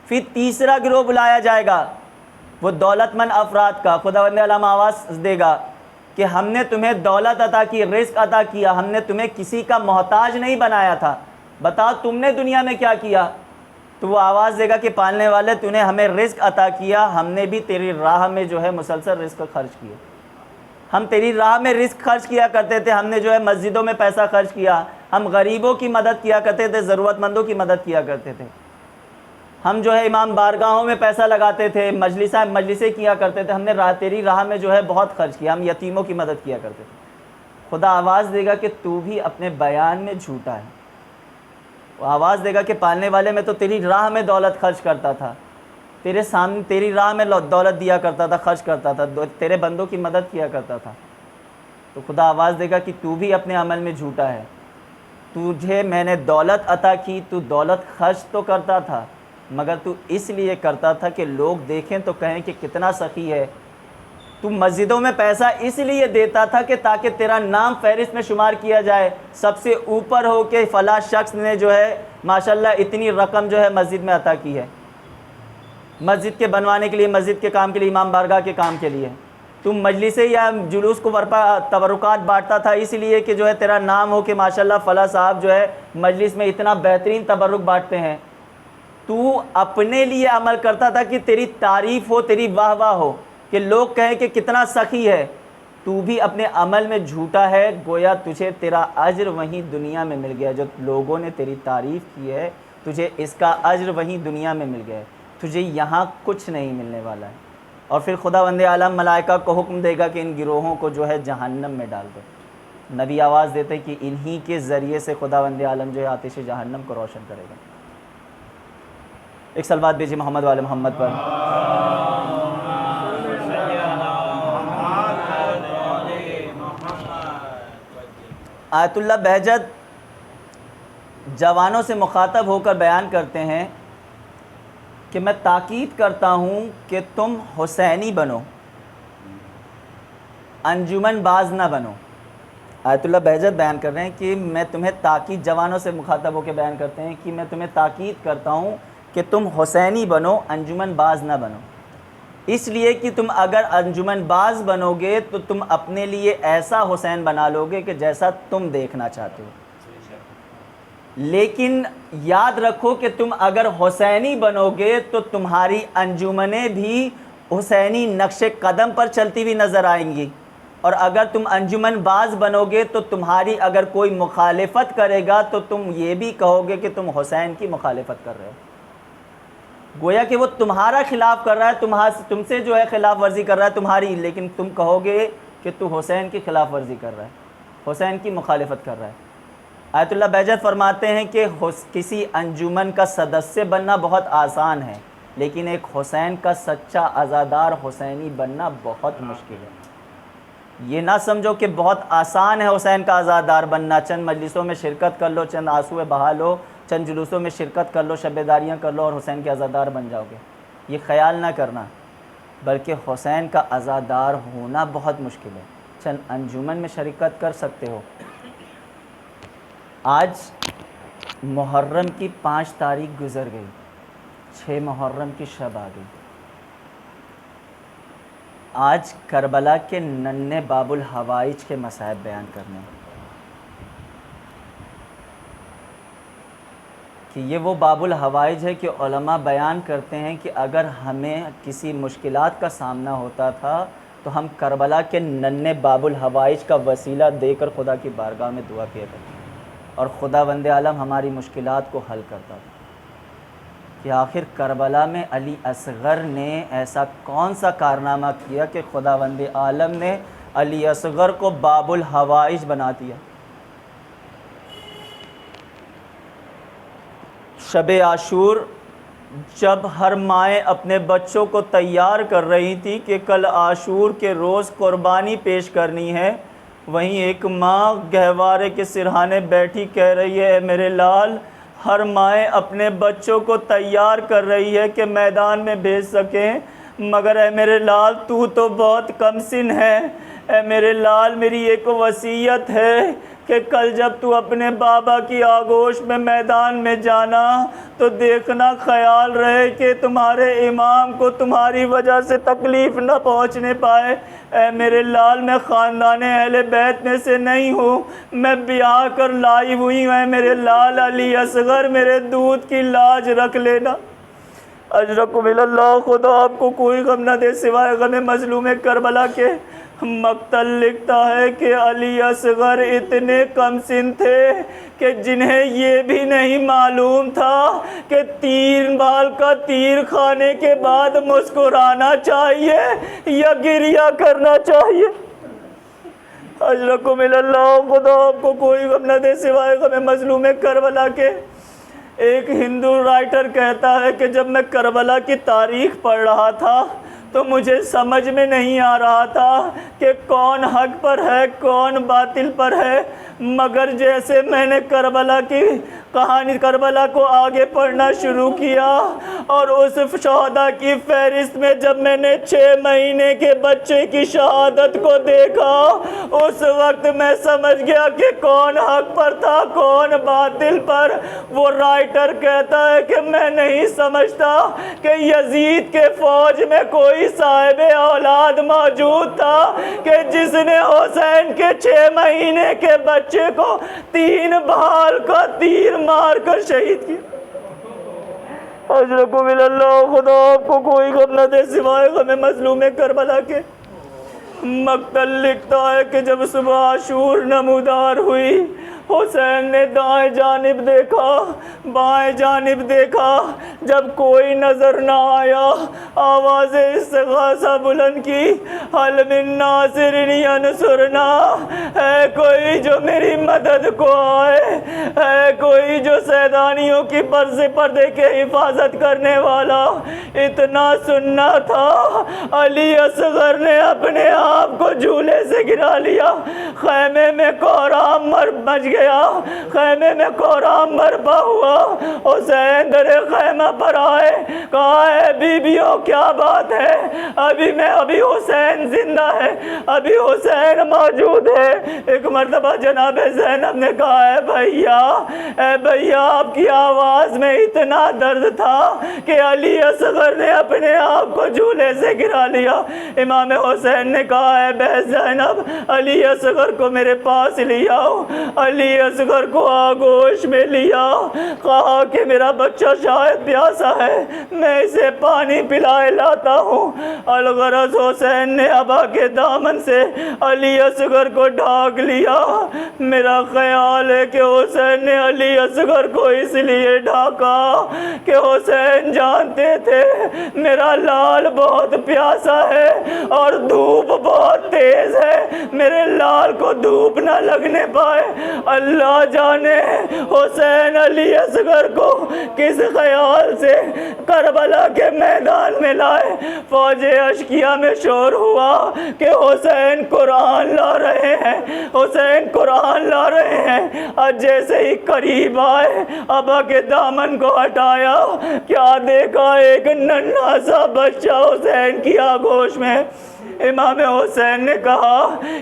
پھر تیسرا گروہ بلایا جائے گا، وہ دولت مند افراد کا۔ خداوند عالم آواز دے گا کہ ہم نے تمہیں دولت عطا کی، رزق عطا کیا، ہم نے تمہیں کسی کا محتاج نہیں بنایا تھا، بتاؤ تم نے دنیا میں کیا کیا؟ تو وہ آواز دے گا کہ پالنے والے تو نے ہمیں رزق عطا کیا، ہم نے بھی تیری راہ میں جو ہے مسلسل رزق خرچ کیا، ہم تیری راہ میں رزق خرچ کیا کرتے تھے، ہم نے جو ہے مسجدوں میں پیسہ خرچ کیا، ہم غریبوں کی مدد کیا کرتے تھے، ضرورت مندوں کی مدد کیا کرتے تھے، ہم جو ہے امام بارگاہوں میں پیسہ لگاتے تھے، مجلسیں کیا کرتے تھے، ہم نے تیری راہ میں جو ہے بہت خرچ کیا، ہم یتیموں کی مدد کیا کرتے تھے۔ خدا آواز دے گا کہ تو بھی اپنے بیان میں جھوٹا ہے، وہ آواز دے گا کہ پالنے والے میں تو تیری راہ میں دولت خرچ کرتا تھا، تیرے سامنے تیری راہ میں دولت دیا کرتا تھا، خرچ کرتا تھا، تیرے بندوں کی مدد کیا کرتا تھا۔ تو خدا آواز دے گا کہ تو بھی اپنے عمل میں جھوٹا ہے، تجھے میں نے دولت عطا کی، تو دولت خرچ تو کرتا تھا مگر تو اس لیے کرتا تھا کہ لوگ دیکھیں تو کہیں کہ کتنا سخی ہے، تو مسجدوں میں پیسہ اس لیے دیتا تھا کہ تاکہ تیرا نام فہرست میں شمار کیا جائے، سب سے اوپر ہو کہ فلاں شخص نے جو ہے ماشاءاللہ اتنی رقم جو ہے مسجد میں عطا کی ہے، مسجد کے بنوانے کے لیے، مسجد کے کام کے لیے، امام بارگاہ کے کام کے لیے۔ تم مجلسیں یا جلوس کو برپا تبرکات بانٹتا تھا اس لیے کہ جو ہے تیرا نام ہو کہ ماشاءاللہ فلاں صاحب جو ہے مجلس میں اتنا بہترین تبرک بانٹتے ہیں۔ تو اپنے لیے عمل کرتا تھا کہ تیری تعریف ہو، تیری واہ واہ ہو، کہ لوگ کہیں کہ کتنا سخی ہے، تو بھی اپنے عمل میں جھوٹا ہے، گویا تجھے تیرا اجر وہیں دنیا میں مل گیا، جو لوگوں نے تیری تعریف کی ہے تجھے اس کا اجر وہیں دنیا میں مل گیا ہے، تجھے یہاں کچھ نہیں ملنے والا ہے۔ اور پھر خداوند عالم ملائکہ کو حکم دے گا کہ ان گروہوں کو جو ہے جہنم میں ڈال دو۔ نبی آواز دیتے کہ انہی کے ذریعے سے خداوند عالم جو ہے آتش جہنم کو روشن کرے گا۔ ایک صلوات بھیجیے محمد والے محمد پر۔ آیت اللہ بہجت جوانوں سے مخاطب ہو کر بیان کرتے ہیں کہ میں تاکید کرتا ہوں کہ تم حسینی بنو، انجمن باز نہ بنو۔ آیت اللہ بہجت بیان کر رہے ہیں کہ میں تمہیں تاکید، جوانوں سے مخاطب ہو کے بیان کرتے ہیں کہ میں تمہیں تاکید کرتا ہوں کہ تم حسینی بنو، انجمن باز نہ بنو، اس لیے کہ تم اگر انجمن باز بنو گے تو تم اپنے لیے ایسا حسین بنا لو گے کہ جیسا تم دیکھنا چاہتے ہو، لیکن یاد رکھو کہ تم اگر حسینی بنو گے تو تمہاری انجمنیں بھی حسینی نقش قدم پر چلتی ہوئی نظر آئیں گی، اور اگر تم انجمن باز بنو گے تو تمہاری اگر کوئی مخالفت کرے گا تو تم یہ بھی کہو گے کہ تم حسین کی مخالفت کر رہے ہو، گویا کہ وہ تمہارا خلاف کر رہا ہے، تم سے جو ہے خلاف ورزی کر رہا ہے تمہاری، لیکن تم کہو گے کہ تو حسین کی خلاف ورزی کر رہا ہے، حسین کی مخالفت کر رہا ہے۔ آیت اللہ بہجت فرماتے ہیں کہ کسی انجمن کا سدسیہ بننا بہت آسان ہے، لیکن ایک حسین کا سچا عزادار حسینی بننا بہت مشکل ہے۔ یہ نہ سمجھو کہ بہت آسان ہے حسین کا عزادار بننا، چند مجلسوں میں شرکت کر لو، چند آنسوئے بہا لو، چند جلوسوں میں شرکت کر لو، شب داریاں کر لو اور حسین کے عزادار بن جاؤ گے، یہ خیال نہ کرنا، بلکہ حسین کا عزادار ہونا بہت مشکل ہے۔ چند انجمن میں شرکت کر سکتے ہو۔ آج محرم کی 5 تاریخ گزر گئی، 6 محرم کی شب آ گئی، آج کربلا کے ننھے باب الحوائج کے مصائب بیان کرنے ہیں کہ یہ وہ باب الحوائج ہے کہ علماء بیان کرتے ہیں کہ اگر ہمیں کسی مشکلات کا سامنا ہوتا تھا تو ہم کربلا کے ننھے باب الحوائج کا وسیلہ دے کر خدا کی بارگاہ میں دعا کیا کرتے ہیں، اور خداوند عالم ہماری مشکلات کو حل کرتا تھا کہ آخر کربلا میں علی اصغر نے ایسا کون سا کارنامہ کیا کہ خداوند عالم نے علی اصغر کو باب الحوائج بنا دیا۔ شب عاشور جب ہر مائیں اپنے بچوں کو تیار کر رہی تھی کہ کل عاشور کے روز قربانی پیش کرنی ہے، وہیں ایک ماں گہوارے کے سرہانے بیٹھی کہہ رہی ہے، اے میرے لال، ہر مائیں اپنے بچوں کو تیار کر رہی ہے کہ میدان میں بھیج سکیں، مگر اے میرے لال تو بہت کم سن ہے۔ اے میرے لال، میری ایک وصیت ہے کہ کل جب تو اپنے بابا کی آغوش میں میدان میں جانا تو دیکھنا، خیال رہے کہ تمہارے امام کو تمہاری وجہ سے تکلیف نہ پہنچنے پائے۔ اے میرے لال، میں خاندان اہل بیت میں سے نہیں ہوں، میں بیاہ کر لائی ہوئی ہوں۔ اے میرے لال علی اصغر، میرے دودھ کی لاج رکھ لینا۔ اجرکم اللہ، خدا آپ کو کوئی غم نہ دے سوائے غم مظلوم کربلا کے۔ مقتل لکھتا ہے کہ علی اصغر اتنے کم سن تھے کہ جنہیں یہ بھی نہیں معلوم تھا کہ تیر بال کا تیر کھانے کے بعد مسکرانا چاہیے یا گریہ کرنا چاہیے۔ اجرکم اللہ، خدا آپ کو کوئی غم نہ دے سوائے غم مظلوم کربلا کے۔ ایک ہندو رائٹر کہتا ہے کہ جب میں کربلا کی تاریخ پڑھ رہا تھا تو مجھے سمجھ میں نہیں آ رہا تھا کہ کون حق پر ہے کون باطل پر ہے، مگر جیسے میں نے کربلا کی کہانی کربلا کو آگے پڑھنا شروع کیا اور اس شہداء کی فہرست میں جب میں نے 6 مہینے کے بچے کی شہادت کو دیکھا، اس وقت میں سمجھ گیا کہ کون حق پر تھا کون باطل پر۔ وہ رائٹر کہتا ہے کہ میں نہیں سمجھتا کہ یزید کے فوج میں کوئی صاحب اولاد موجود تھا کہ جس نے حسین کے 6 مہینے کے بچے کو 3 بھال کا تیر مار کر شہید کیا۔ اجرکم اللہ، خدا آپ کو کوئی غم نہ دے سوائے غم مظلوم کربلا کے۔ مقتل لکھتا ہے کہ جب صبح عاشور نمودار ہوئی، حسین نے دائیں جانب دیکھا بائیں جانب دیکھا، جب کوئی نظر نہ آیا آواز استغاثہ بلند کی، حل من ناصر ینصرنا، ہے کوئی جو میری مدد کو آئے، ہے کوئی جو سیدانیوں کی پردے کے حفاظت کرنے والا۔ اتنا سننا تھا، علی اصغر نے اپنے آپ کو جھولے سے گرا لیا، خیمے میں کوہرام مچ گیا، خیمے میں کوہرام برپا ہوا۔ حسین در خیمہ پر آئے، کہا ہے بیبیوں کیا بات ہے، ابھی حسین زندہ ہے، ابھی حسین موجود ہے۔ ایک مرتبہ جناب زینب نے کہا ہے اے بھیا آپ کی آواز میں اتنا درد تھا کہ علی اصغر نے اپنے آپ کو جھولے سے گرا لیا۔ امام حسین نے کہا ہے بہن زینب، علی اصغر کو میرے پاس لیا۔ علی اصغر کو آغوش میں لیا، کہا کہ میرا بچہ شاید پیاسا ہے، میں اسے پانی پلائے لاتا ہوں۔ الغرض حسین نے ابا کے دامن سے علی اصغر کو ڈھانک لیا۔ میرا خیال ہے کہ حسین نے علی اصغر کو اس لیے ڈھانکا کہ حسین جانتے تھے میرا لال بہت پیاسا ہے اور دھوپ بہت تیز ہے، میرے لال کو دھوپ نہ لگنے پائے۔ اللہ جانے حسین علی اصغر کو کس خیال سے کربلا کے میدان میں لائے۔ فوج اشکیا میں شور ہوا کہ حسین قرآن لا رہے ہیں، حسین قرآن لا رہے ہیں۔ اور جیسے ہی قریب آئے، ابا کے دامن کو ہٹایا، کیا دیکھا ایک ننھا سا بچہ حسین کی آغوش میں۔ امام حسین نے کہا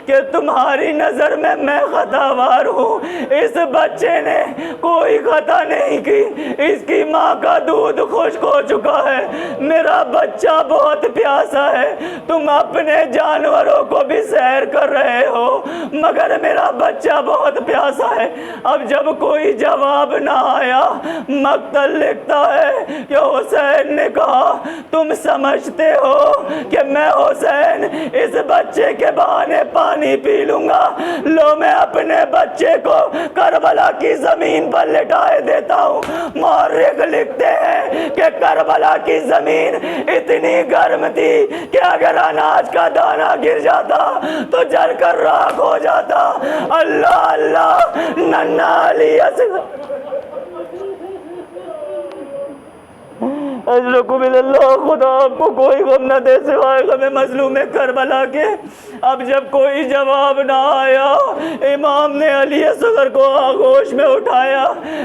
کہ تمہاری نظر میں خطاوار ہوں، اس بچے نے کوئی خطا نہیں کی، اس کی ماں کا دودھ خشک ہو چکا ہے، میرا بچہ بہت پیاسا ہے، تم اپنے جانوروں کو بھی سیر کر رہے ہو مگر میرا بچہ بہت پیاسا ہے۔ اب جب کوئی جواب نہ آیا، مقتل لکھتا ہے کہ حسین نے کہا تم سمجھتے ہو کہ میں حسین اس بچے کے بہانے پانی پی لوں گا؟ لو میں اپنے بچے کو کربلا کی زمین پر لٹائے دیتا ہوں۔ مورخ لکھتے ہیں کہ کربلا کی زمین اتنی گرم تھی کہ اگر اناج کا دانہ گر جاتا تو جل کر راکھ ہو جاتا۔ اللہ اللہ، ننھا علی اصغر اجرکم اللہ، خدا آپ کو کوئی غم نہ دے سوائے غم مظلوم کربلا کے۔ اب جب کوئی جواب نہ آیا، امام نے علی اصغر کو آغوش میں اٹھایا،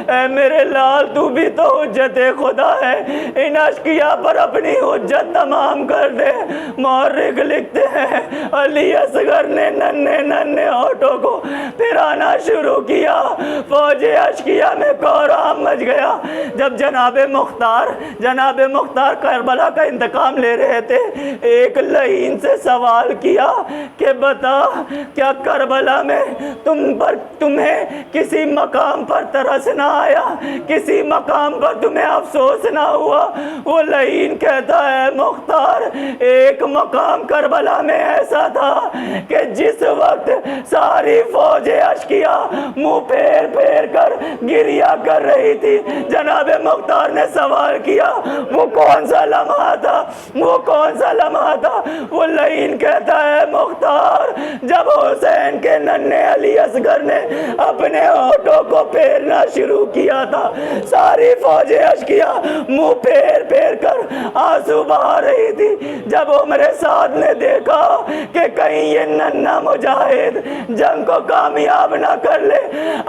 اے میرے لال تو بھی تو حجت خدا ہے، ان اشقیاء پر اپنی حجت تمام کر دے۔ مورخ لکھتے ہیں علی اصغر نے ننھے ننھے ہونٹوں کو پھرانا شروع کیا، فوج اشقیاء میں کوہرام مچ گیا۔ جب جناب مختار کربلا کا انتقام لے رہے تھے، ایک لعین سے سوال کیا کہ بتا، کیا کربلا میں تمہیں کسی مقام پر ترس نہ آیا، کسی مقام پر تمہیں افسوس نہ ہوا؟ وہ لعین کہتا ہے مختار، ایک مقام کربلا میں ایسا تھا کہ جس وقت ساری فوج اشقیاء منہ پھیر پھیر کر گریا کر رہی تھی، جناب مختار نے سوال کیا وہ کون سا لمحہ تھا، وہ کون سا لمحہ تھا؟ وہ لعین کہتا ہے مختار، جب حسین کے ننھے علی اصغر نے اپنے ہونٹوں کو پھیرنا شروع کیا تھا، ساری فوج اشقیاء منہ پھیر پھیر کر آنسو بہا رہی تھی۔ جب عمر سعد نے دیکھا کہ کہیں یہ ننھا مجاہد جنگ کو کامیاب نہ کر لے،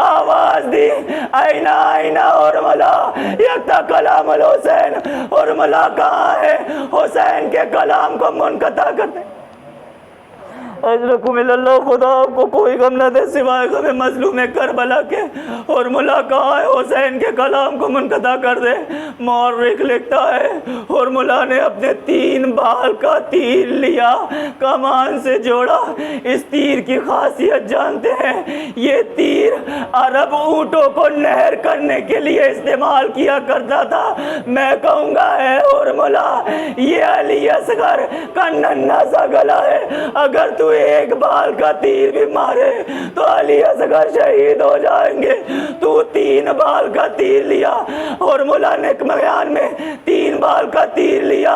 آواز دی، آئینہ آئینہ ارملا یکتا کلام الحسین، ارملا کہاں ہے؟ حسین کے کلام کو منقطع کر دیں۔ اجرکم اللہ، خدا آپ کو کوئی غم نہ دے سوائے غم مظلوم کربلا کے، اور ملا کہا ہے حسین کے کلام کو منقطع کر دے۔ مورخ لکھتا ہے اور ملا نے اپنے 3 بال کا تیر لیا، کمان سے جوڑا۔ اس تیر کی خاصیت جانتے ہیں؟ یہ تیر عرب اونٹوں کو نہر کرنے کے لیے استعمال کیا کرتا تھا۔ میں کہوں گا اے اور ملا، یہ علی اصغر کا ننھا سا گلا ہے، اگر تو ایک بال کا تیر بھی مارے تو علی اصغر شہید ہو جائیں گے۔ تو 3 بال کا تیر لیا، اور مولا نے میدان میں 3 بال کا تیر لیا،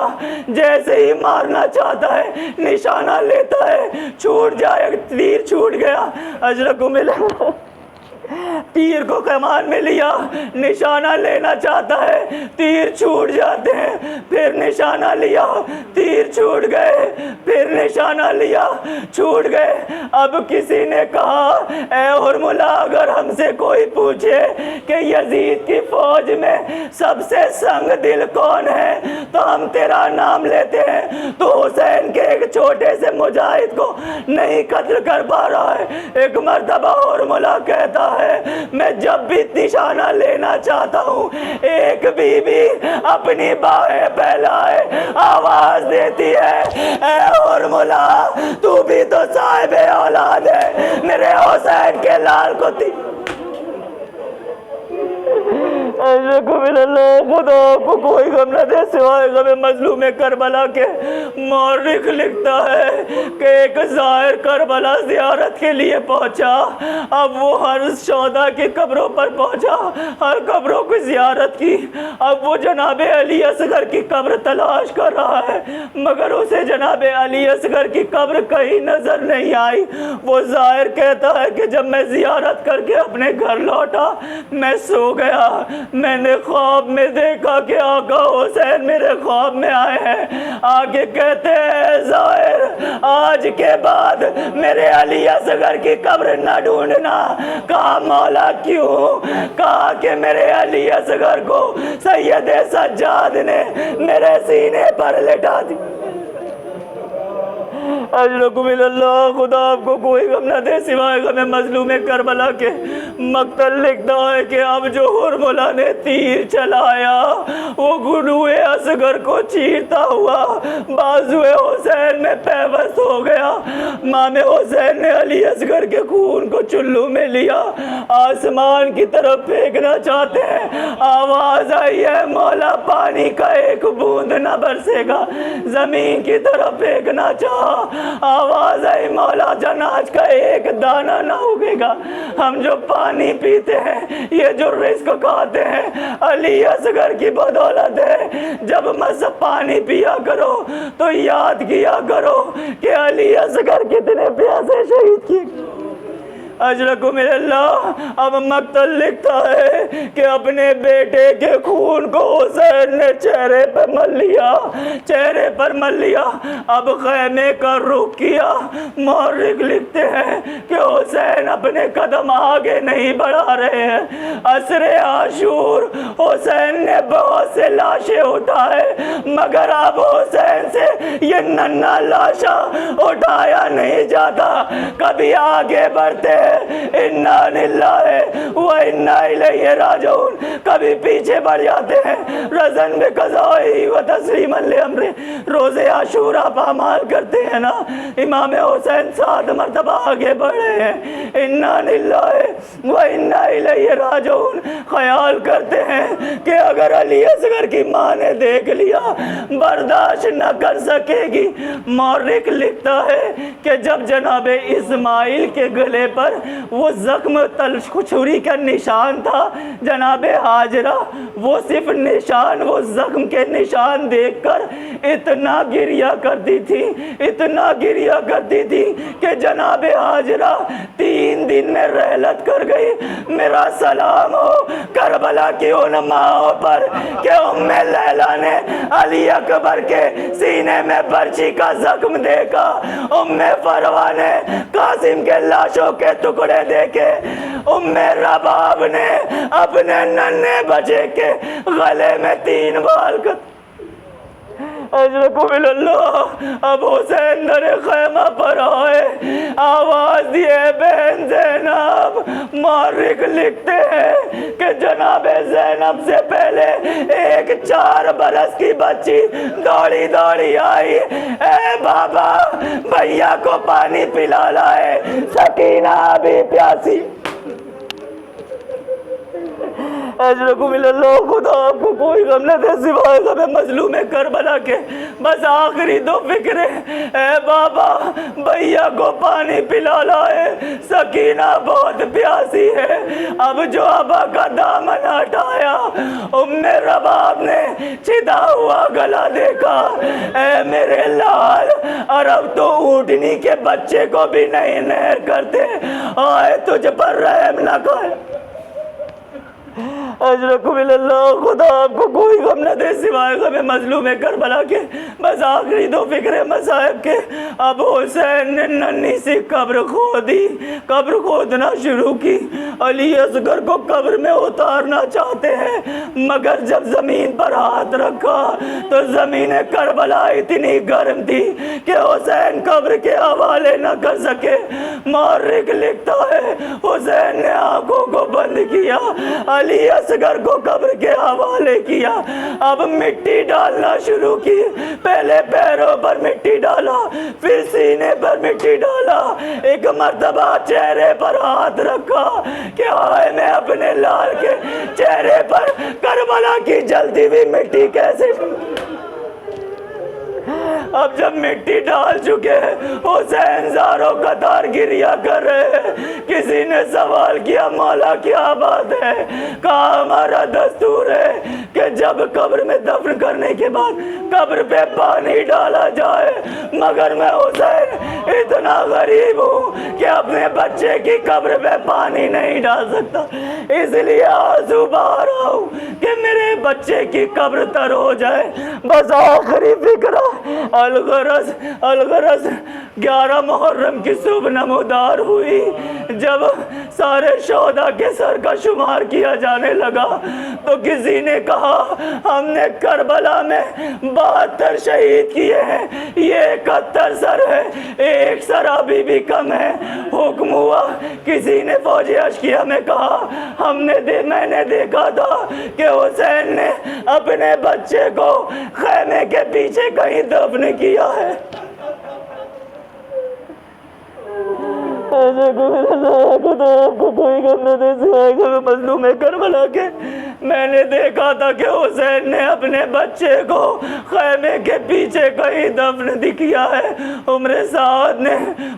جیسے ہی مارنا چاہتا ہے نشانہ لیتا ہے، چھوٹ جائے، تیر چھوٹ گیا۔ اجرکم اللہ، تیر کو کمان میں لیا، نشانہ لینا چاہتا ہے، تیر چھوٹ جاتے ہیں، پھر نشانہ لیا، تیر چھوٹ گئے، پھر نشانہ لیا، چھوٹ گئے۔ اب کسی نے کہا اے ہرملا، اگر ہم سے کوئی پوچھے کہ یزید کی فوج میں سب سے سنگ دل کون ہے تو ہم تیرا نام لیتے ہیں، تو حسین کے ایک چھوٹے سے مجاہد کو نہیں قتل کر پا رہا ہے۔ ایک مرتبہ ہرملا کہتا ہے میں جب بھی نشانہ لینا چاہتا ہوں، ایک بی بی اپنی باہیں پھیلائے آواز دیتی ہے اے ہرملا، تو بھی تو صاحب اولاد ہے، میرے حسین کے لال کو تھی۔ خدا آپ کو کوئی غم نہ دے سوائے غم مظلوم کربلا کے۔ مورخ لکھتا ہے کہ ایک زائر کربلا زیارت کے لیے پہنچا، اب وہ ہر شہداء کی قبروں پر پہنچا، ہر قبروں کی زیارت کی۔ اب وہ جناب علی اصغر کی قبر تلاش کر رہا ہے، مگر اسے جناب علی اصغر کی قبر کہیں نظر نہیں آئی۔ وہ زائر کہتا ہے کہ جب میں زیارت کر کے اپنے گھر لوٹا، میں سو گیا، میں نے خواب میں دیکھا کہ آقا حسین میرے خواب میں آئے ہیں، آگے کہتے ہیں زائر آج کے بعد میرے علی اصغر کی قبر نہ ڈھونڈنا۔ کہا مولا کیوں؟ کہا کہ میرے علی اصغر کو سید سجاد نے میرے سینے پر لٹا دی۔ اجرکم اللہ، خدا آپ کو کوئی غم نہ دے سوائے غم مظلوم کربلا کے۔ مقتل لکھتا ہے کہ اب جو ہرملا نے تیر چلایا وہ گلوئے اصغر کو چیرتا ہوا بازوئے حسین میں پیوست ہو گیا۔ امام حسین نے علی اصغر کے خون کو چلو میں لیا، آسمان کی طرف پھینکنا چاہتے ہیں، آواز آئی ہے مولا پانی کا ایک بوند نہ برسے گا، زمین کی طرف پھینکنا چاہا، آواز آئی مولا جناز کا ایک دانہ نہ اگے گا۔ ہم جو پانی پیتے ہیں، یہ جو رزق کھاتے ہیں، علی اصغر کی بدولت ہے۔ جب مس پانی پیا کرو تو یاد کیا کرو کہ علی اصغر کتنے پیاسے شہید کیے۔ اجرکم اللہ، اب مقتل لکھتا ہے کہ اپنے بیٹے کے خون کو حسین نے چہرے پر مل لیا، چہرے پر مل لیا۔ اب خیمے کا رخ کیا۔ مورخ لکھتے ہیں کہ حسین اپنے قدم آگے نہیں بڑھا رہے ہیں۔ عصر عاشور حسین نے بہت سے لاشیں اٹھائے، مگر اب حسین سے یہ ننھا لاشا اٹھایا نہیں جاتا۔ کبھی آگے بڑھتے ہیں، انا للہ و انا الیہ راجعون، کبھی پیچھے بڑھ جاتے ہیں، رضن بقضائہ و تسلیما لامرہ۔ روز عاشورہ پامال کرتے ہیں نا، امام حسین 7 مرتبہ آگے بڑھے ہیں، انا للہ و انا الیہ راجعون۔ خیال کرتے ہیں کہ اگر علی اصغر کی ماں نے دیکھ لیا برداشت نہ کر سکے گی۔ مورخ لکھتا ہے کہ جب جناب اسماعیل کے گلے پر وہ زخم چھری کا نشان تھا، جناب ہاجرہ وہ صرف نشان، وہ زخم کے نشان دیکھ کر اتنا گریہ کرتی تھی، اتنا گریہ کرتی تھی کہ جناب ہاجرہ 3 دن میں رحلت کر گئی۔ میرا سلام ہو کربلا کی ان ماؤں پر کہ ام لیلا نے علی اکبر کے سینے میں برچی کا زخم دیکھا، ام فروا نے قاسم کے لاشوں کے ٹکڑے دیکھے، ام رباب نے اپنے ننھے بچے کے گلے میں 3 بال کر اجرکم اللہ۔ اب حسین در خیمہ پر آئے، آواز دیے بہن زینب۔ مورخ لکھتے ہیں کہ جناب زینب سے پہلے ایک 4 برس کی بچی دوڑی دوڑی آئی، اے بابا بھیا کو پانی پلا لائے، سکینہ بھی پیاسی۔ اجرکم اللہ، خدا آپ کو کوئی غم نہ دے سوائے غم مظلوم کربلا کے۔ بس آخری 2 فکریں، اے بابا بھیا کو پانی پلا لائے، سکینہ بہت پیاسی ہے۔ اب جو ابا کا دامن ہٹایا، ام رباب نے چھدا ہوا گلا دیکھا، اے میرے لال، عرب تو اونٹنی کے بچے کو بھی نہیں نہر کرتے، آئے تجھ پر رحم نہ کر۔ اجرکم اللہ، خدا آپ کو کوئی غم نہ دے سوائے غم مظلوم کربلا کے۔ بس آخری 2 فکریں مصائب کے۔ اب حسین نے ننھی سی قبر کھودی، قبر کھودنا شروع کی۔ علی اصغر کو قبر میں اتارنا چاہتے ہیں، مگر جب زمین پر ہاتھ رکھا تو زمین کربلا اتنی گرم تھی کہ حسین قبر کے حوالے نہ کر سکے۔ مورخ لکھتا ہے حسین نے آنکھوں کو بند کیا، علی اصغر کو قبر کے حوالے کیا۔ اب مٹی ڈالنا شروع کی، پہلے پیروں پر مٹی ڈالا، پھر سینے پر مٹی ڈالا، ایک مرتبہ چہرے پر ہاتھ رکھا کہ آئے میں اپنے لال کے چہرے پر کربلا کی جلتی ہوئی مٹی کیسے۔ اب جب مٹی ڈال چکے حسین زاروں قطار گریہ کر رہے ہیں۔ کسی نے سوال کیا مولا کیا بات ہے؟ کہا ہمارا دستور ہے کہ جب قبر میں دفن کرنے کے بعد قبر پہ پانی ڈالا جائے، مگر میں حسین اتنا غریب ہوں کہ اپنے بچے کی قبر پہ پانی نہیں ڈال سکتا، اس لیے آنسو بہا رہا ہوں کہ میرے بچے کی قبر تر ہو جائے۔ بس آخری فکرہ، الغرض 11 محرم کی صبح نمودار ہوئی، جب سارے شہداء کے سر کا شمار کیا جانے لگا تو کسی نے کہا ہم نے کربلا میں 72 شہید کیے ہیں، یہ 71 سر ہے، ایک سر ابھی بھی کم ہے۔ حکم ہوا، کسی نے فوج اشکیہ میں کہا میں نے دیکھا تھا کہ حسین نے اپنے بچے کو خیمے کے پیچھے کہیں دفن کیا ہے۔ مظلوم کربلا کے میں نے دیکھا تھا کہ حسین نے اپنے بچے کو خیمے کے پیچھے کہیں دفن کیا ہے۔ عمر سعد نے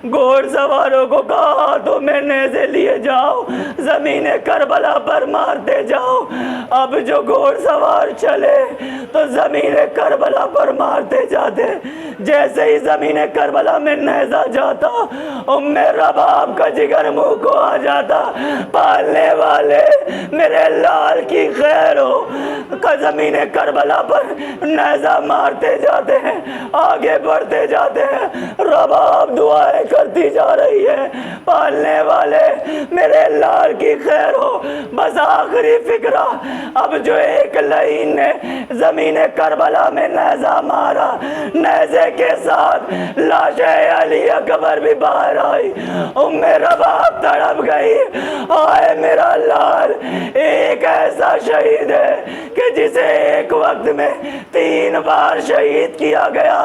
گھوڑ سواروں کو کہا ہاتھوں میں نیزے لیے جاؤ، زمین کربلا پر مارتے جاؤ۔ اب جو گھوڑ سوار چلے تو زمین کربلا پر مارتے جاتے، جیسے ہی زمین کربلا میں نیزہ جاتا ام رباب کا جگر منہ کو آ جاتا۔ پالنے والے میرے لال کی خیر ہو، زمین کربلا پر نیزہ مارتے جاتے ہیں، آگے بڑھتے جاتے ہیں، رباب دعائیں کرتی جا رہی ہے، پالنے والے میرے لال کی خیر ہو۔ بس آخری فکرہ، اب جو ایک لعین نے زمین کربلا میں نیزہ مارا، نیزے کے ساتھ لاش علی اکبر بھی باہر آئی۔ ام رباب تڑپ گئی، آئے میرا لال ایک ایسا شہید ہے کہ جسے ایک وقت میں 3 بار شہید کیا گیا،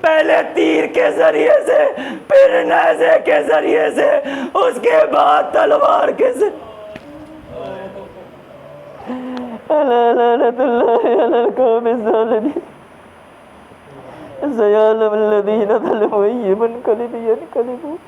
پہلے تیر کے ذریعے سے، پھر نیزے کے ذریعے سے، اس کے بعد تلوار کے ذریعے۔ لعنت اللہ علی القوم الظالمین، سیعلم الذین ظلموا أَيُّ منقلب ينقلبون۔